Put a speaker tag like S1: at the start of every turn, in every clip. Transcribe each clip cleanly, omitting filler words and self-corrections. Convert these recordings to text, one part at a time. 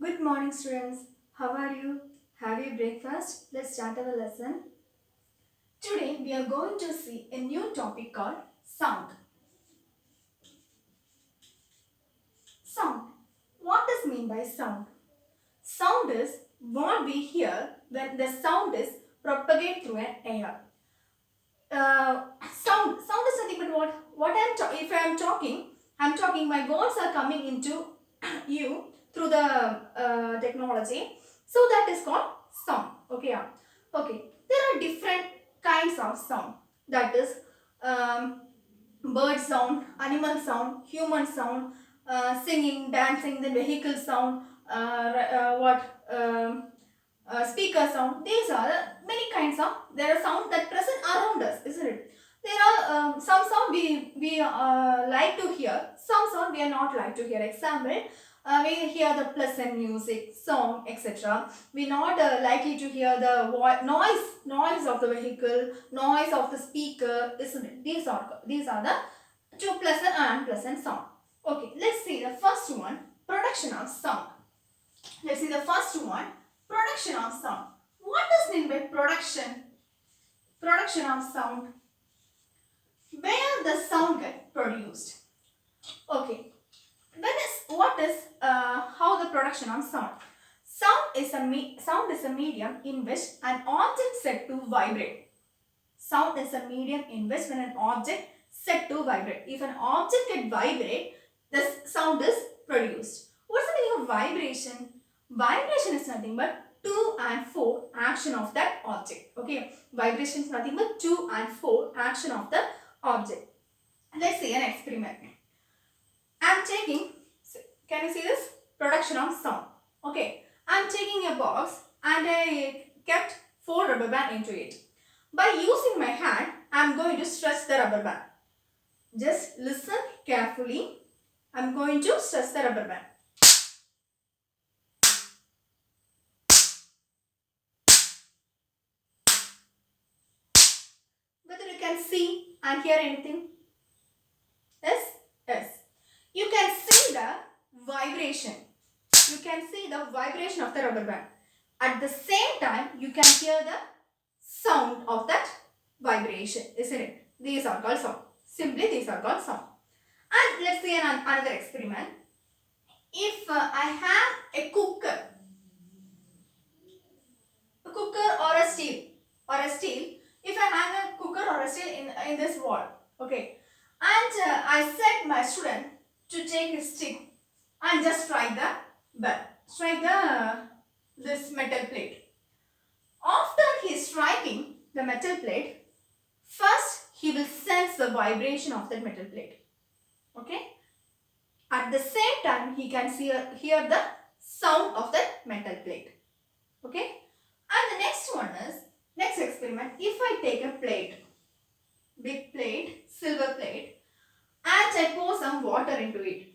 S1: Good morning, students. How are you? Have your breakfast? Let's start our lesson. Today we are going to see a new topic called sound. Sound. What does mean by sound? Sound is what we hear when the sound is propagated through an air. Sound is nothing but what if I am talking, my words are coming into you through the technology, so that is called sound. Okay, there are different kinds of sound, that is bird sound, animal sound, human sound, singing, dancing, then vehicle sound, speaker sound. These are the many kinds of, there are sounds that present around us, isn't it? There are some sound we like to hear, some sound we are not like to hear. Example, we hear the pleasant music, song, etc. We not likely to hear the noise of the vehicle, noise of the speaker, isn't it? These are the two pleasant and unpleasant sound. Okay, let's see the first one, production of sound. Let's see the first one, production of sound. What does mean by production? Production of sound. Where the sound get produced. Okay. What is how the production of sound? Sound is a medium in which an object set to vibrate. Sound is a medium in which when an object set to vibrate. If an object get vibrate, the sound is produced. What's the meaning of vibration? Vibration is nothing but to and fro action of that object. Okay, vibration is nothing but to and fro action of the object. Let's see an experiment. I'm taking, can you see this? Production of sound. Okay, I'm taking a box and I kept 4 rubber band into it. By using my hand, I'm going to stretch the rubber band. Just listen carefully. I'm going to stretch the rubber band. Whether you can see and hear anything? Yes? Yes. You can see the vibration. You can see the vibration of the rubber band. At the same time, you can hear the sound of that vibration, isn't it? These are called sound. Simply, these are called sound. And let's see another experiment. If I have a cooker or a steel, if I hang a cooker or a steel in this wall, okay, and I set my student to take a stick and just strike this metal plate. After he is striking the metal plate, first he will sense the vibration of that metal plate. Okay. At the same time, he can hear the sound of that metal plate. Okay. And the next one is, next experiment, if I take a plate, big plate, silver plate, and I pour some water into it.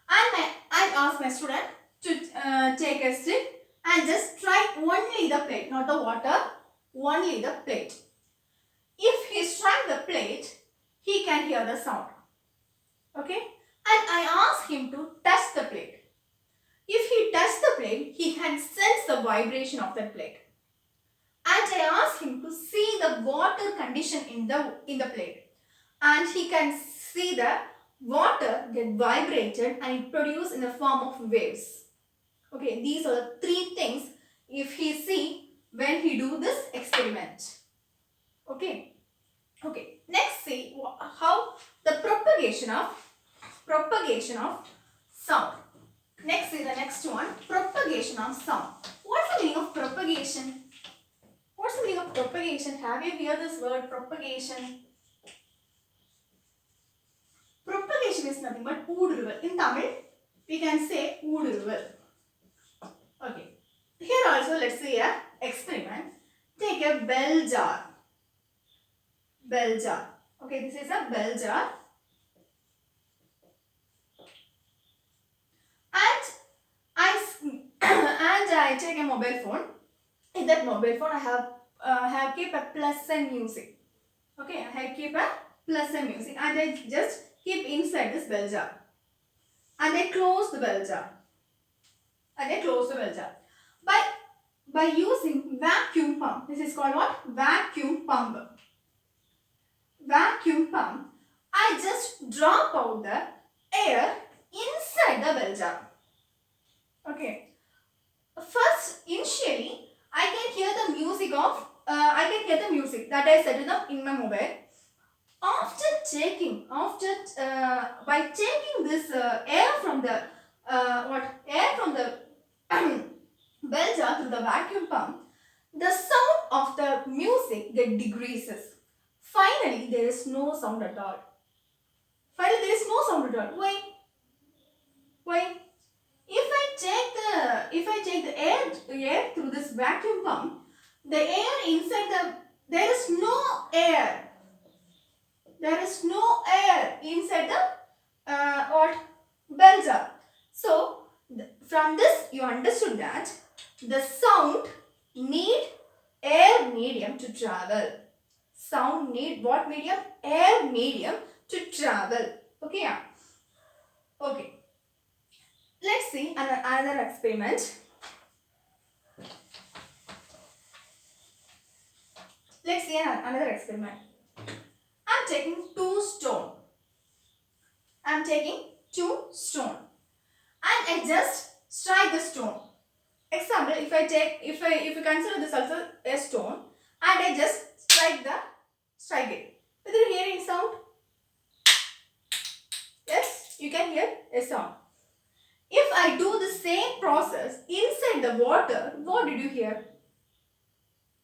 S1: And I ask my student to take a stick and just strike only the plate, not the water, only the plate. If he strike the plate, he can hear the sound. Okay? And I ask him to touch the plate. If he touches the plate, he can sense the vibration of that plate. And I ask him to see the water condition in the plate. And he can see the water get vibrated and it produces in the form of waves. Okay, these are the 3 things if he see when he do this experiment. Okay. Okay. Next, see how the propagation of sound. Next, see the next one, propagation of sound. What's the meaning of propagation? What's the meaning of propagation? Have you heard this word propagation? Propagation is nothing but ooduruval. In Tamil, we can say ooduruval. Okay. Here also, let's see a experiment. Take a bell jar. Bell jar. Okay, this is a bell jar. And I take a mobile phone. In that mobile phone, I have keep a pleasant music. Okay, I have keep a pleasant music, and I just keep inside this bell jar. and they close the bell jar. And they close the bell jar. By using vacuum pump. This is called what? Vacuum pump. Vacuum pump. I just drop out the air inside the bell jar. Okay. First, initially, I can hear the music that I set it up in my mobile. By taking this air from the bell jar through the vacuum pump, the sound of the music get decreases. Finally, there is no sound at all. Why? Why? If I take the air through this vacuum pump, the air inside there is no air. There is no air inside the bell jar. So from this you understood that the sound need air medium to travel. Sound need what medium? Air medium to travel. Okay. Okay. Let's see another experiment. Let's see another experiment. I'm taking two stone. And I just strike the stone. Example, if you consider this also a stone, and I just strike it. Whether you hear any sound? Yes, you can hear a sound. If I do the same process inside the water, what did you hear?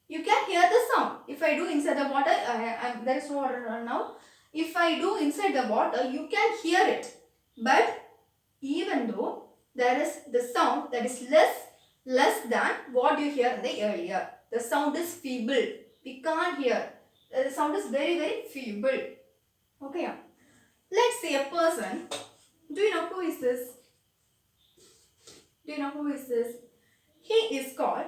S1: You can hear the sound. If I do inside the water, there is no water now. If I do inside the water, you can hear it. But even though there is the sound that is less than what you hear in the earlier. The sound is feeble. We can't hear. The sound is very, very feeble. Okay. Let's say a person. Do you know who is this? He is called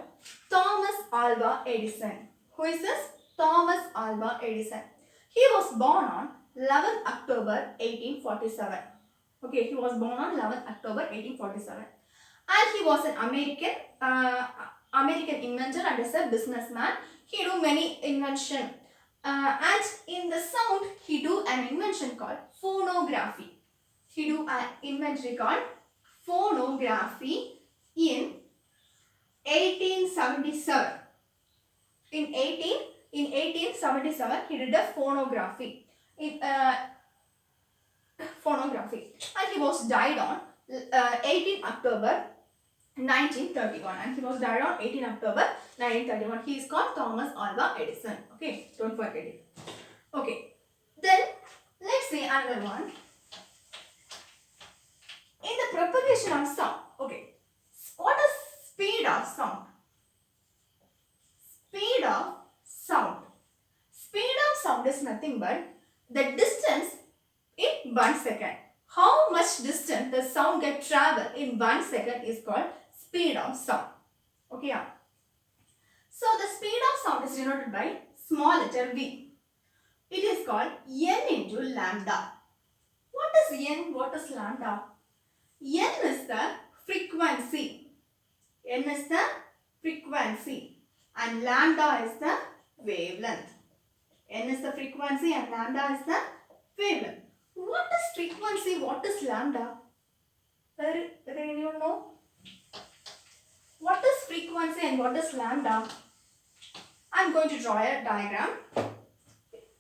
S1: Thomas Alba Edison. Who is this? Thomas Alba Edison. He was born on 11th October 1847. Okay, he was born on 11th October 1847. And he was an American inventor and as a businessman. He do many invention. And in the sound, he do an invention called phonography. He do an invention called phonography in 1877. In 1877, he did a phonography. And he was died on 18 October 1931. And he was died on 18 October 1931. He is called Thomas Alva Edison. Okay, don't forget it. Okay, then let's see another one. In the propagation of sound, okay, what is speed of sound? Speed of sound is nothing but the distance in 1 second. How much distance the sound can travel in 1 second is called speed of sound. Okay, yeah. So the speed of sound is denoted by small letter v. It is called n into lambda. What is n? What is lambda? N is the frequency. N is the frequency and lambda is the wavelength. N is the frequency and lambda is the wavelength. What is frequency? What is lambda? Whether anyone know? What is frequency and what is lambda? I am going to draw a diagram.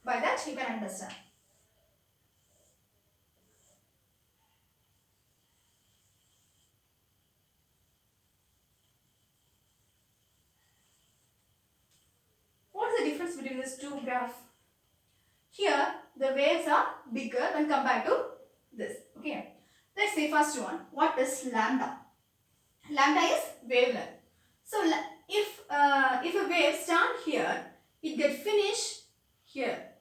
S1: By that you can understand. What is the difference between these two graphs? Here the waves are bigger when compared to this. Okay. Let's see first one. What is lambda? Lambda is wavelength. So if a wave start here, it get finished here.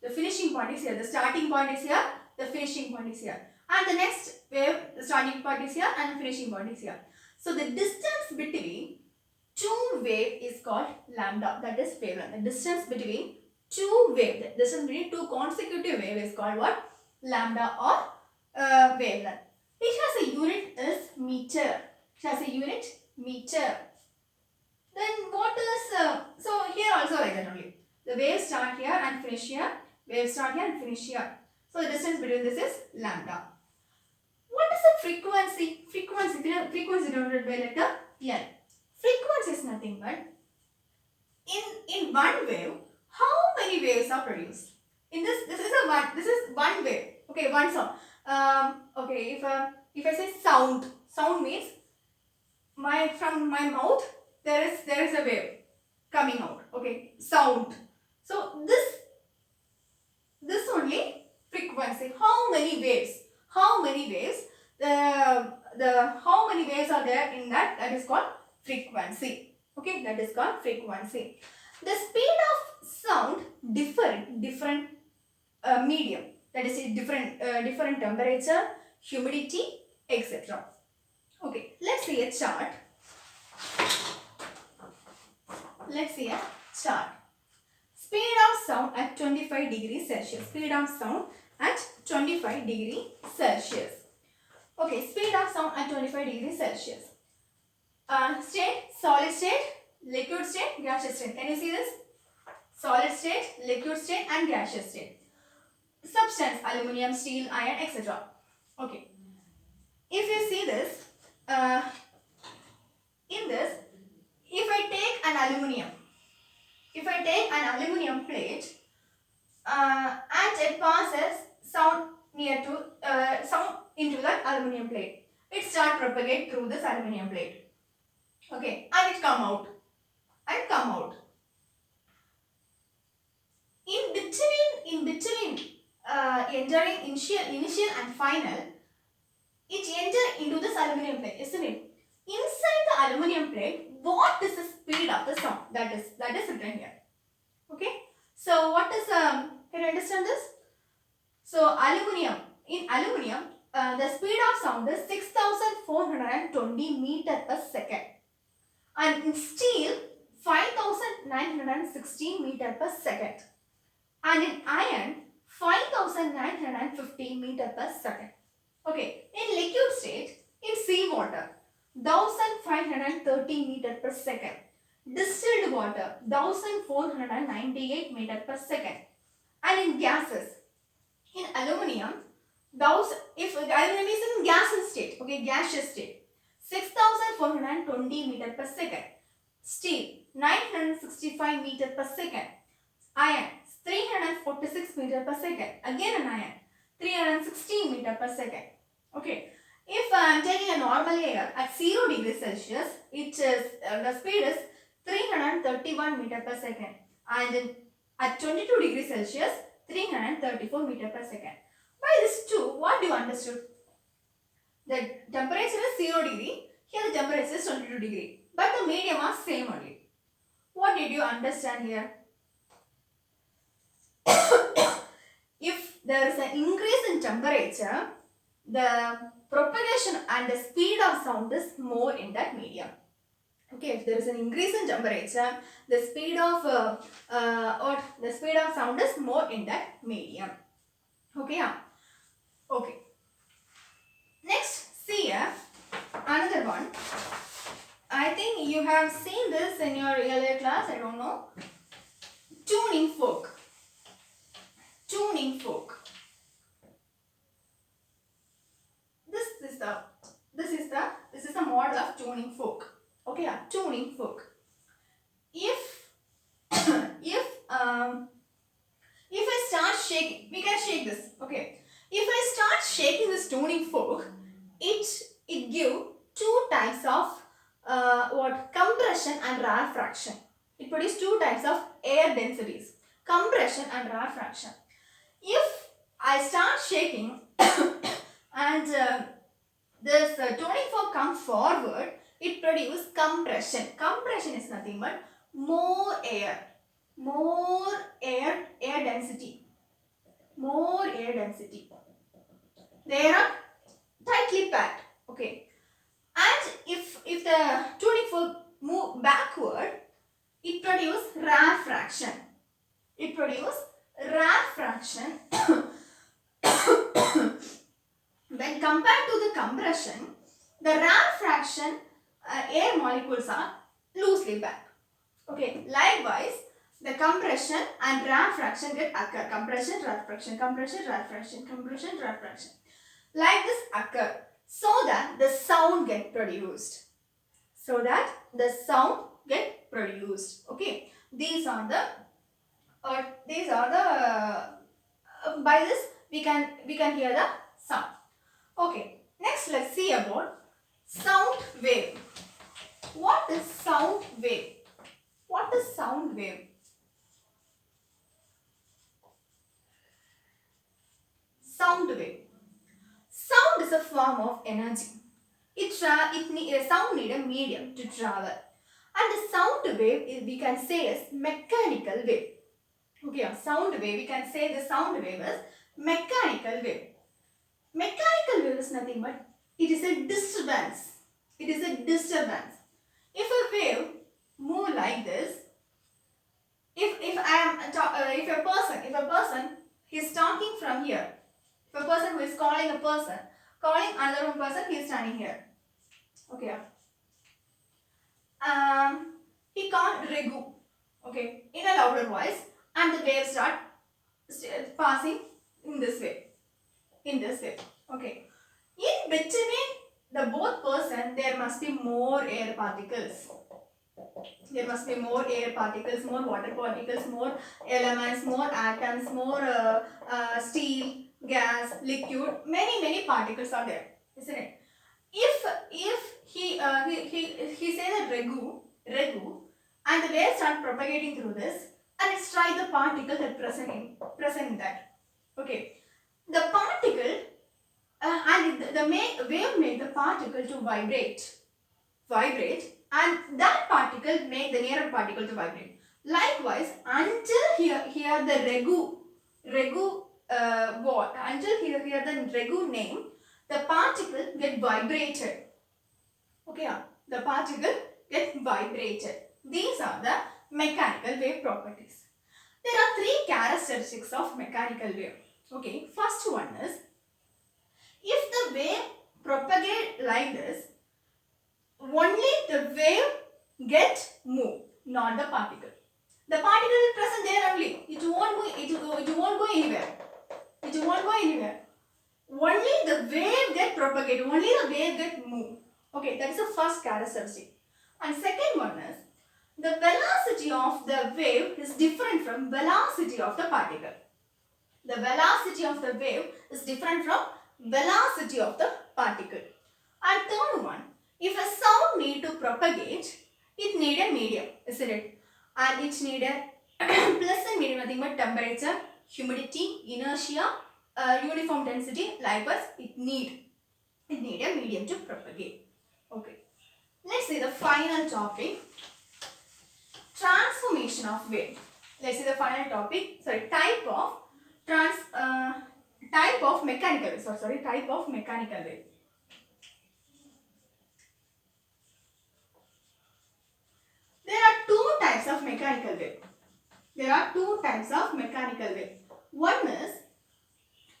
S1: The finishing point is here. The starting point is here. The finishing point is here. And the next wave, the starting point is here and the finishing point is here. So the distance between two waves is called lambda. That is wavelength. The distance between two waves, the distance between two consecutive waves is called what? Lambda or wavelength. It has a unit is meter. It has a unit meter. Then what is, so here also like that only. The waves start here and finish here. Waves start here and finish here. So the distance between this is lambda. What is the frequency? Frequency denoted by letter L. Frequency is nothing but in one wave, how many waves are produced? In this is one wave. Okay, one sound. Okay, if I say sound means from my mouth there is a wave coming out. Okay, sound. So this only frequency. How many waves? How many waves? How many waves are there in that? That is called frequency. Okay, that is called frequency. The speed of sound different medium. That is different temperature, humidity, etc. Okay, let's see a chart. Let's see a chart. Speed of sound at 25 degrees Celsius. Speed of sound at 25 degrees Celsius. Okay, speed of sound at 25 degrees Celsius. State, solid state, liquid state, gaseous state. Can you see this? Solid state, liquid state and gaseous state. Substance, aluminium, steel, iron, etc. Okay. If you see this, in this, if I take an aluminium plate and it passes sound into that aluminium plate, it starts propagate through this aluminium plate. Okay, and it come out. In between entering initial and final, it enter into this aluminium plate, isn't it? Inside the aluminium plate, what is the speed of the sound? That is written here. Okay. So what is can you understand this? So in aluminium, the speed of sound is 6,420 meter per second, and in steel 5,916 meter per second, and in iron 5,950 meter per second. Okay, in liquid state, in seawater 1,530 meter per second, distilled water 1,498 meter per second, and in gases, in aluminium, if aluminium is in gaseous state, okay, gaseous state, 6,420 meter per second, steel 965 meter per second, iron 346 meter per second, again an iron 316 meter per second. Okay, if I am taking a normal air at 0 degrees Celsius, it is the speed is 331 meter per second, and at 22 degrees Celsius 334 meter per second. By this two, what do you understood? The temperature is 0 degree, here the temperature is 22 degree, but the medium are same only. What did you understand here? If there is an increase in temperature, the propagation and the speed of sound is more in that medium. Okay, if there is an increase in temperature, the speed of sound is more in that medium. Okay, yeah. Okay. Next, see another one. I think you have seen this in your earlier class. I don't know. Tuning fork. Tuning fork. This is the model of tuning fork. Okay, yeah, tuning fork. If I start shaking, we can shake this. Okay, if I start shaking this tuning fork, it give two types of compression and rarefaction. It produces two types of air densities, compression and rarefaction. If I start shaking and this tuning fork comes forward, it produces compression. Compression is nothing but more air density. More air density. They are tightly packed. Okay. And if the tuning fork move backward, it produces rarefaction. When compared to the compression, the rarefaction air molecules are loosely packed. Okay, likewise, the compression and rarefaction get occur. Compression, rarefaction, compression, rarefaction, compression, rarefaction. Like this occur so that the sound get produced. So that the sound get produced. Okay, these are the by this we can hear the sound. Okay, next let's see about sound wave. What is sound wave? What is sound wave? Sound wave. Sound is a form of energy. Sound need a medium to travel. And the sound wave is, we can say is mechanical wave. Okay, sound wave, we can say the sound wave is mechanical wave. Mechanical wave is nothing but it is a disturbance. It is a disturbance. If a wave move like this, if a person is talking from here, if a person who is calling another one person, he is standing here. Okay. He called Regu. Okay, in a louder voice, and the waves start passing in this way. In this way. Okay. In between the both person, there must be more air particles. There must be more air particles, more water particles, more elements, more atoms, more steel, gas, liquid. Many particles are there, isn't it? If he say that Regu, and the waves start propagating through this, and it strike the particle that present in that. Okay, the particle and the wave make the particle to vibrate, and that particle make the nearer particle to vibrate. Likewise, until here the Regu until here the Regu name, the particle get vibrated. Okay, the particle get vibrated. These are the mechanical wave properties. There are three characteristics of mechanical wave. Okay, first one is, if the wave propagate like this, only the wave get moved, not the particle. The particle is present there only. It won't go anywhere. It won't go anywhere. Only the wave get propagated. Only the wave get moved. Okay, that is the first characteristic. And second one is, the velocity of the wave is different from velocity of the particle. The velocity of the wave is different from velocity of the particle. And third one, if a sound need to propagate, it need a medium, isn't it? And it need a pleasant medium, nothing but temperature, humidity, inertia, uniform density. Likewise, it need a medium to propagate. Okay. Let's see the final topic. Transformation of wave. Let's see the final topic. Sorry, type of mechanical wave. Type of mechanical wave. There are two types of mechanical wave. One is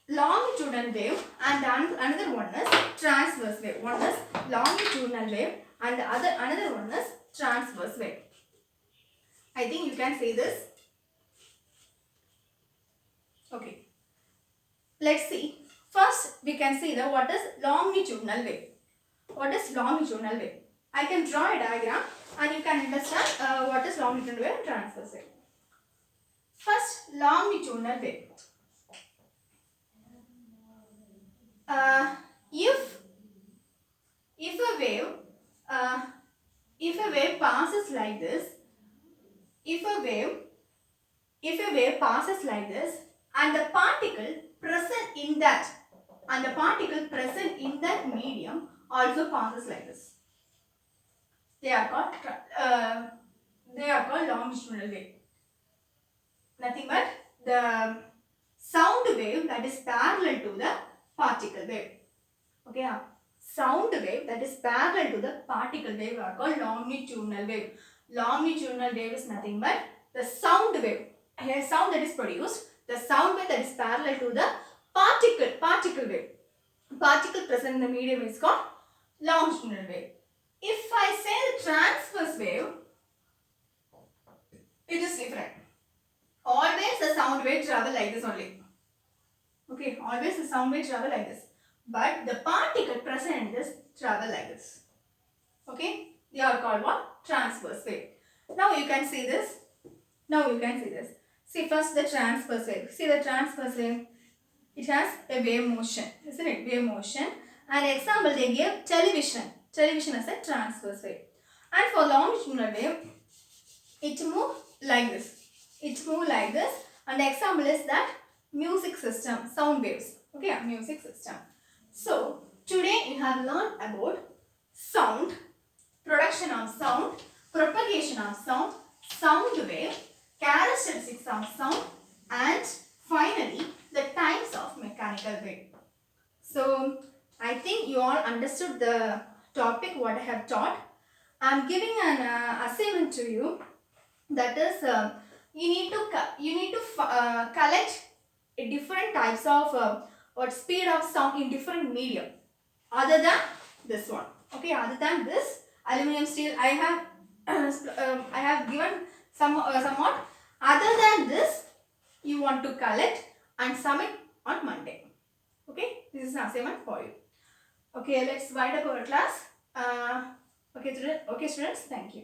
S1: longitudinal wave and another one is transverse wave. One is longitudinal wave and another one is transverse wave. I think you can see this. Okay. Let's see. First, we can see what is longitudinal wave. What is longitudinal wave? I can draw a diagram and you can understand what is longitudinal wave and transverse wave. First, longitudinal wave. If a wave passes like this, if a wave passes like this, and the particle present in that medium also passes like this, they are called longitudinal wave. Nothing but the sound wave that is parallel to the particle wave. Okay, sound wave that is parallel to the particle wave are called longitudinal wave. Longitudinal wave is nothing but the sound wave, a sound that is produced, the sound wave that is parallel to the particle wave. particle present in the medium is called longitudinal wave. If I say the transverse wave, it is different. Always the sound wave travel like this only. Okay, always the sound wave travel like this. But the particle present in this travel like this. Okay, they are called what? Transverse wave. Now you can see this. See first the transverse wave. See the transverse wave. It has a wave motion, isn't it? Wave motion. And example they give television. Television as a transverse wave. And for longitudinal wave, it move like this. And the example is that music system, sound waves. Okay, music system. So today you have learned about sound, production of sound, propagation of sound, sound wave, characteristics of sound, and finally the types of mechanical wave. So I think you all understood the topic what I have taught. I am giving an assignment to you. That is, you need to collect different types of what speed of sound in different medium other than this one. Okay, other than this aluminum steel, I have given somewhat. Other than this, you want to collect and submit on Monday. Okay, this is an assignment for you. Okay, let's wind up our class. Okay, students. Thank you.